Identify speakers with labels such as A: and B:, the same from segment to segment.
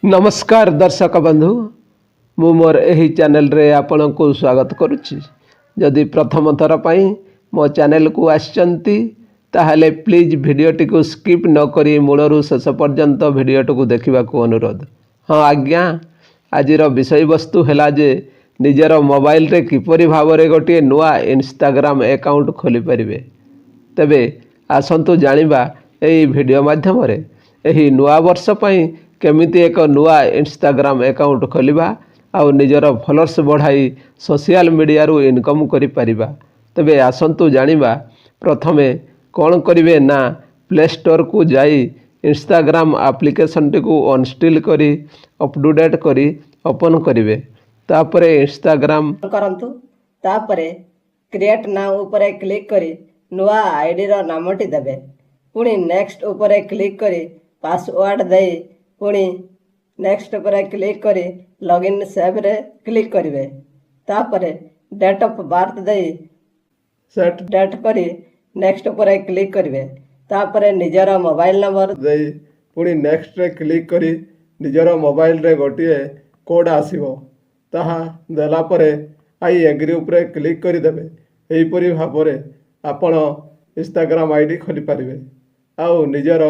A: नमस्कार दर्शक बंधु मु मोर एही चैनल रे आपन को स्वागत करुच्ची। जदि प्रथम थर पाई मो चैनल को आसचंती ताहले प्लीज वीडियोटी को स्किप न करी मूलरू शेष पर्यंत वीडियोटी को देखा अनुरोध। हाँ आज्ञा, आजिर विषय वस्तु है जे निजर मोबाइल रे किपरि भाव रे गोटे नुआ इंस्टाग्राम अकाउंट खोली परिबे। तेबे आसंतु जानिबा एही वीडियो माध्यम रे एही नुआ वर्ष पई केमिति एक नुआ इंस्टाग्राम अकाउंट खोलिबा आउ निजर फॉलोअर्स बढ़ाई सोशल मीडिया रु इनकम करि परिबा। तेबे आसंतु जानिबा प्रथमे कौन करिवे ना प्ले स्टोर को जाई इंस्टाग्राम एप्लिकेशन टी को अनइंस्टॉल करी अपडेट करी ओपन करिवे। तापरे इंस्टाग्राम
B: करंतु तापरे क्रिएट नाउ ऊपर क्लिक करी नुआ आईडी रो नामटी देबे। पुणी नेक्स्ट ऊपर क्लिक करी पासवर्ड देई पुणी नेक्स्ट ऊपर क्लिक करी लॉगिन सेव रे क्लिक करिवे। तापरे डेट ऑफ बर्थ देई सेट डेट करी नेक्स्ट ऊपर क्लिक करिवे। तापरे निजर मोबाइल नंबर
C: देई पुणी नेक्स्ट रे क्लिक करी निजर मोबाइल रे गोटिए कोड आसीबो। ताहा देला परे आई एग्री ऊपर क्लिक करी देबे। एहीपरि भाबरे आपण इंस्टाग्राम आईडी खोली पारिबे आउ निजर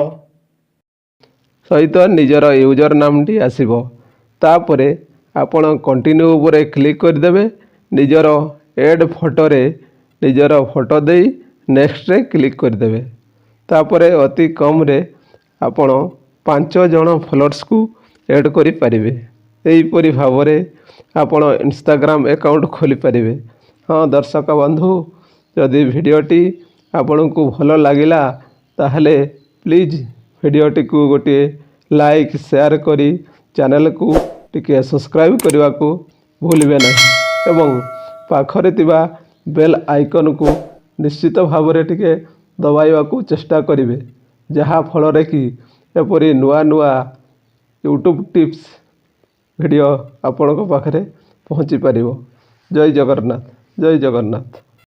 A: सहित निजर यूजर नाम टी आसीबो। तापरे आपण कंटिन्यू ऊपर क्लिक कर देबे। निजर ऐड फोटो रे निजर फोटो देई नेक्स्ट रे क्लिक कर देबे। तापरे अति कम रे आपण 5 जण फॉलोअर्स को ऐड करि पारिबे। एहीपरि भाबरे आपण इंस्टाग्राम अकाउंट खोली पारिबे। हाँ दर्शक बंधु, जदि वीडियोटी आपन को भल लगिला ताहले प्लीज वीडियोटी को गोटे लाइक शेयर करी चैनल को टिके सब्सक्राइब करने को भूलिबे नहीं एवं पाखरे तिबा बेल आइकन को निश्चित भाव में टिके दबाइबा को चेष्टा करिवे, जहा फल रे कि एपरी नुआ नुआ यूट्यूब टिप्स वीडियो आपण पाखरे पहुँची पारिबो। जय जगन्नाथ, जय जगन्नाथ।